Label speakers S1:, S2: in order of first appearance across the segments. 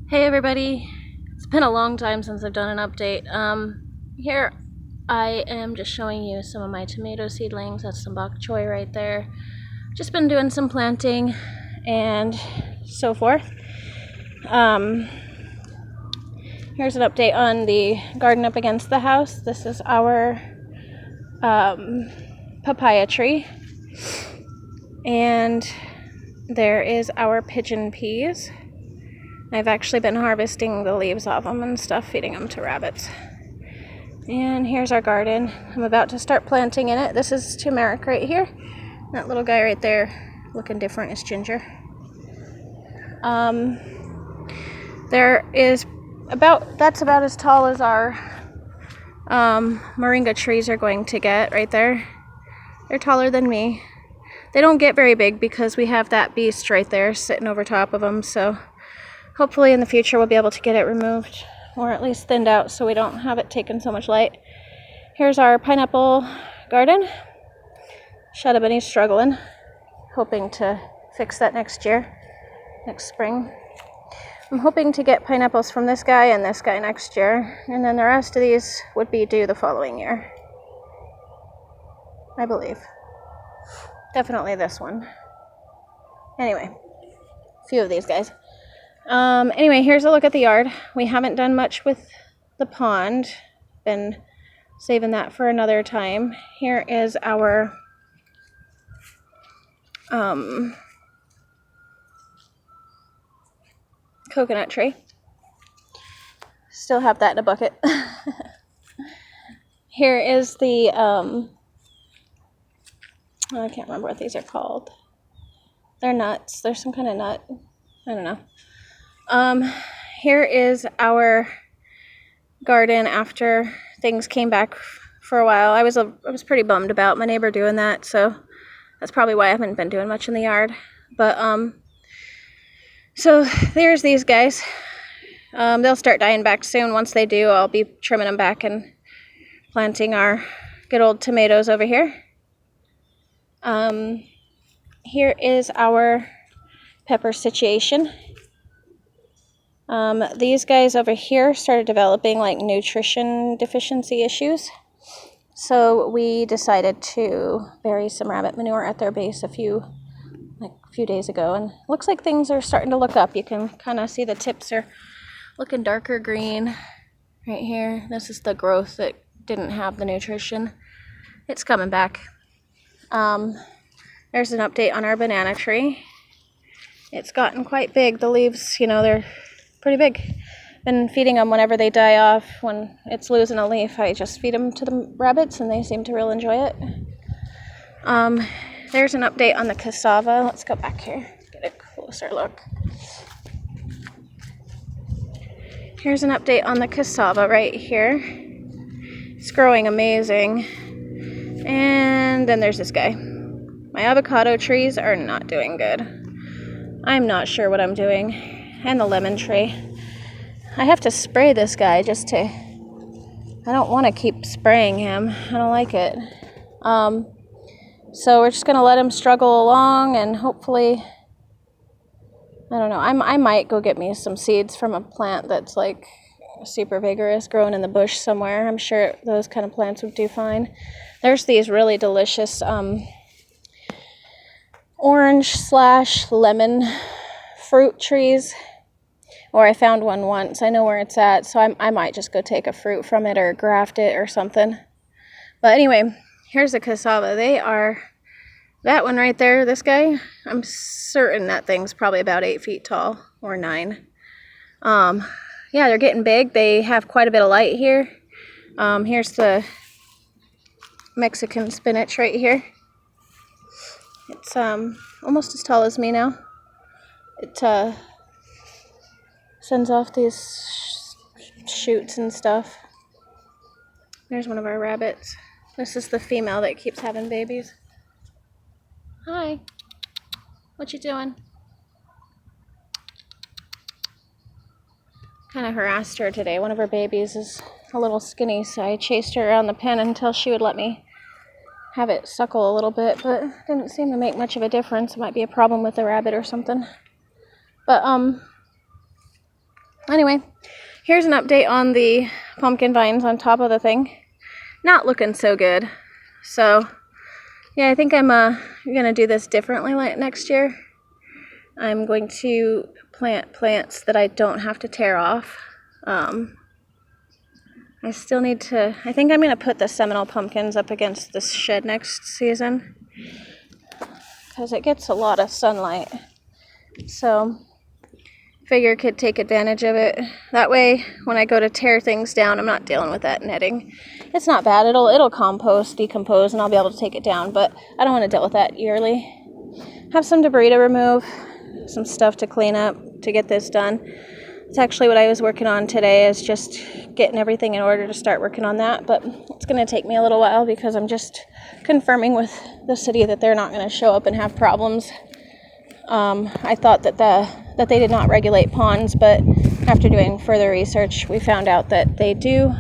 S1: Hey everybody, it's been a long time since I've done an update. Here I am just showing you some of my tomato seedlings. That's some bok choy right there. Just been doing some planting and so forth. Here's an update on the garden up against the house. This is our papaya tree. And there is our pigeon peas. I've actually been harvesting the leaves off them and stuff, feeding them to rabbits. And here's our garden. I'm about to start planting in it. This is turmeric right here. That little guy right there looking different is ginger. That's about as tall as our moringa trees are going to get right there. They're taller than me. They don't get very big because we have that beast right there sitting over top of them, so hopefully in the future we'll be able to get it removed, or at least thinned out so we don't have it taking so much light. Here's our pineapple garden. Shut up, and he's struggling. Hoping to fix that next spring. I'm hoping to get pineapples from this guy and this guy next year, and then the rest of these would be due the following year, I believe. Definitely this one. Anyway, a few of these guys. Anyway, here's a look at the yard. We haven't done much with the pond. Been saving that for another time. Here is our coconut tree. Still have that in a bucket. Here is the I can't remember what these are called. They're nuts. They're some kind of nut. I don't know. Here is our garden after things came back for a while. I was pretty bummed about my neighbor doing that, so that's probably why I haven't been doing much in the yard. But so there's these guys. They'll start dying back soon. Once they do, I'll be trimming them back and planting our good old tomatoes over here. Here is our pepper situation. These guys over here started developing like nutrition deficiency issues. So we decided to bury some rabbit manure at their base a few days ago, and it looks like things are starting to look up. You can kind of see the tips are looking darker green right here. This is the growth that didn't have the nutrition. It's coming back. There's an update on our banana tree. It's gotten quite big. The leaves, they're pretty big. Been feeding them whenever they die off. When it's losing a leaf, I just feed them to the rabbits, and they seem to really enjoy it. There's an update on the cassava. Let's go back here, get a closer look. Here's an update on the cassava right here. It's growing amazing. And then there's this guy. My avocado trees are not doing good. I'm not sure what I'm doing. And the lemon tree. I have to spray this guy just to... I don't want to keep spraying him. I don't like it. So we're just going to let him struggle along, and hopefully... I don't know. I might go get me some seeds from a plant that's like super vigorous, growing in the bush somewhere. I'm sure those kind of plants would do fine. There's these really delicious orange/lemon fruit trees. Or I found one once. I know where it's at, so I might just go take a fruit from it or graft it or something. But anyway, here's the cassava. They are... That one right there, this guy, I'm certain that thing's probably about 8 feet tall, or 9. Yeah, they're getting big. They have quite a bit of light here. Here's the Mexican spinach right here. It's almost as tall as me now. It sends off these shoots and stuff. There's one of our rabbits. This is the female that keeps having babies. Hi. What you doing? Kind of harassed her today. One of her babies is a little skinny, so I chased her around the pen until she would let me have it suckle a little bit, but it didn't seem to make much of a difference. It might be a problem with the rabbit or something. But Anyway, here's an update on the pumpkin vines on top of the thing. Not looking so good. So, yeah, I think I'm gonna do this differently like next year. I'm going to plant plants that I don't have to tear off. I still need to, I think I'm gonna put the Seminole pumpkins up against this shed next season because it gets a lot of sunlight. So, figure I could take advantage of it. That way, when I go to tear things down, I'm not dealing with that netting. It's not bad. It'll compost, decompose, and I'll be able to take it down, but I don't want to deal with that yearly. Have some debris to remove, some stuff to clean up to get this done. It's actually what I was working on today, is just getting everything in order to start working on that, but it's going to take me a little while because I'm just confirming with the city that they're not going to show up and have problems. I thought that they did not regulate ponds, but after doing further research, we found out that they do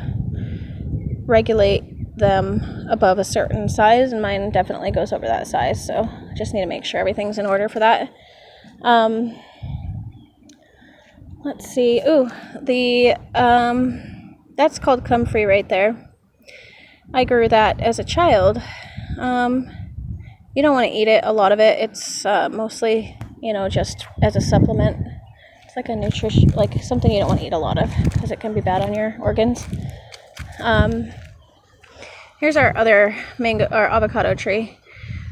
S1: regulate them above a certain size, and mine definitely goes over that size, so I just need to make sure everything's in order for that. Let's see. Ooh, that's called comfrey right there. I grew that as a child. You don't want to eat it, a lot of it. It's mostly, just as a supplement. It's like a nutrition, like something you don't want to eat a lot of because it can be bad on your organs. Here's our other avocado tree.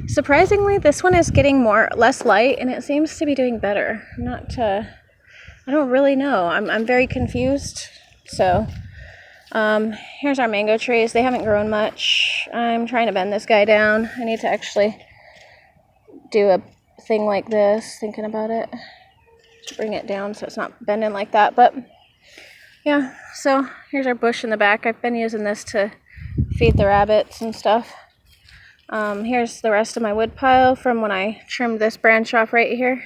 S1: Surprisingly, this one is getting less light, and it seems to be doing better. I don't really know. I'm very confused. So, here's our mango trees. They haven't grown much. I'm trying to bend this guy down. I need to actually do a thing like this, thinking about it, to bring it down so it's not bending like that. But yeah, so here's our bush in the back. I've been using this to feed the rabbits and stuff. Here's the rest of my wood pile from when I trimmed this branch off right here.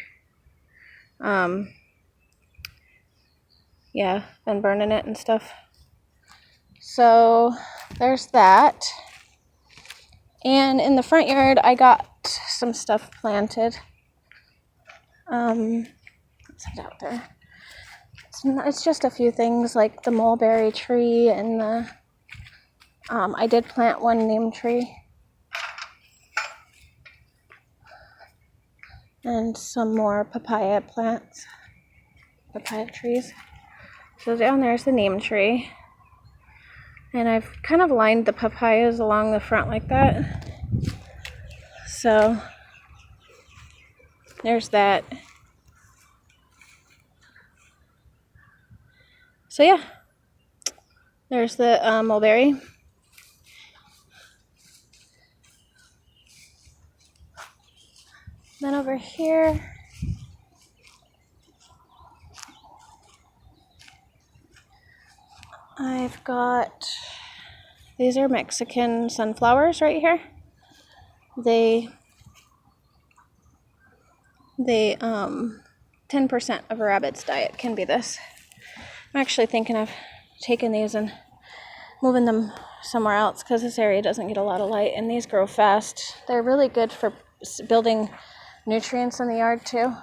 S1: Yeah, been burning it and stuff. So there's that. And in the front yard, I got some stuff planted. What's it out there? It's just a few things like the mulberry tree and the. I did plant one neem tree. And some more papaya trees. So down there's the neem tree. And I've kind of lined the papayas along the front like that. So there's that. So yeah, there's the mulberry. Then over here, I've got, these are Mexican sunflowers right here. They 10% of a rabbit's diet can be this. I'm actually thinking of taking these and moving them somewhere else because this area doesn't get a lot of light, and these grow fast. They're really good for building nutrients in the yard too.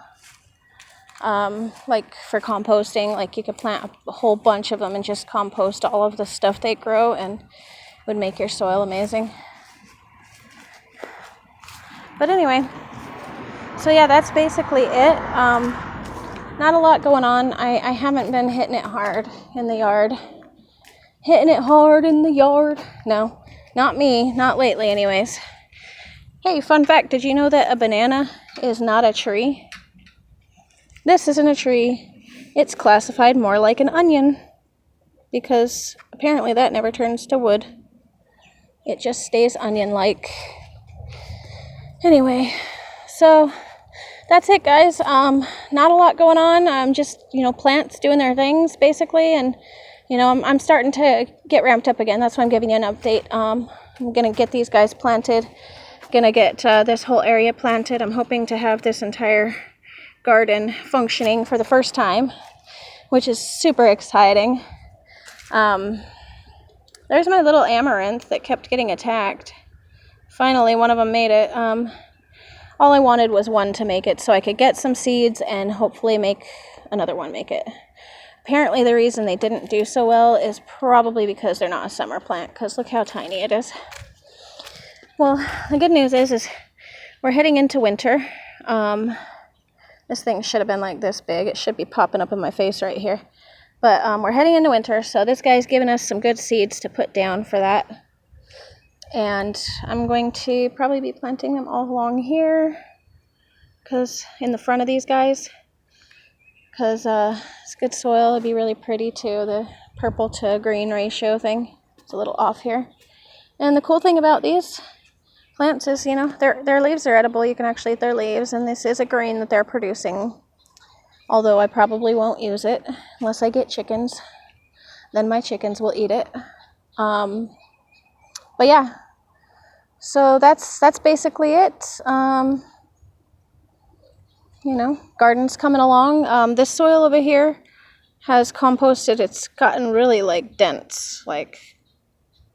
S1: Like for composting, like you could plant a whole bunch of them and just compost all of the stuff they grow, and it would make your soil amazing. But anyway, so yeah, that's basically it. Not a lot going on. I haven't been hitting it hard in the yard. Hitting it hard in the yard. No, not me. Not lately anyways. Hey, fun fact. Did you know that a banana is not a tree? This isn't a tree. It's classified more like an onion because apparently that never turns to wood. It just stays onion-like. Anyway, so that's it, guys. Not a lot going on. Just, plants doing their things, basically. And, I'm starting to get ramped up again. That's why I'm giving you an update. I'm going to get these guys planted. Going to get this whole area planted. I'm hoping to have this entire garden functioning for the first time, which is super exciting. There's my little amaranth that kept getting attacked. Finally, one of them made it. All I wanted was one to make it so I could get some seeds and hopefully make another one make it. apparently the reason they didn't do so well is probably because they're not a summer plant, because look how tiny it is. Well, the good news is we're heading into winter. This thing should have been like this big. It should be popping up in my face right here. But we're heading into winter, so this guy's giving us some good seeds to put down for that. And I'm going to probably be planting them all along here, because in the front of these guys, because it's good soil. It'd be really pretty too, the purple to green ratio thing. It's a little off here. And the cool thing about these plants is, you know, their leaves are edible. You can actually eat their leaves, and this is a green that they're producing. Although I probably won't use it unless I get chickens. Then my chickens will eat it. But yeah, so that's basically it. You know, garden's coming along. This soil over here has composted. It's gotten really like dense, like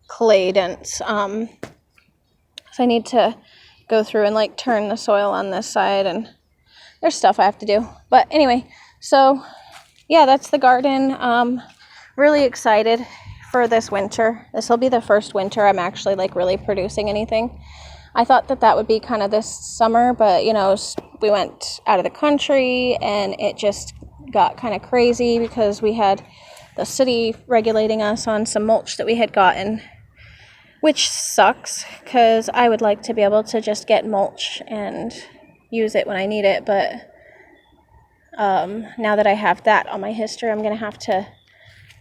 S1: clay dense. So I need to go through and like turn the soil on this side, and there's stuff I have to do. But anyway, so yeah, that's the garden. Really excited for this winter. This will be the first winter I'm actually like really producing anything. I thought that would be kind of this summer, but you know, we went out of the country and it just got kind of crazy because we had the city regulating us on some mulch that we had gotten, which sucks because I would like to be able to just get mulch and use it when I need it. But now that I have that on my history, I'm going to have to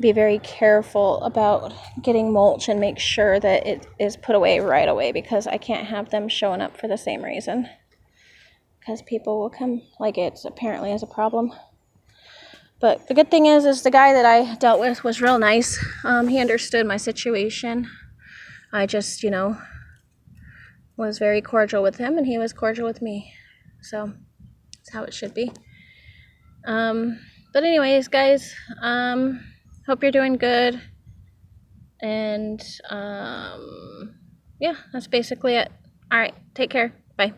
S1: be very careful about getting mulch and make sure that it is put away right away, because I can't have them showing up for the same reason, because people will come like it apparently is a problem. But the good thing is the guy that I dealt with was real nice. He understood my situation. I just, you know, was very cordial with him, and he was cordial with me. So that's how it should be. But anyways, guys, hope you're doing good. And yeah, that's basically it. All right, take care. Bye.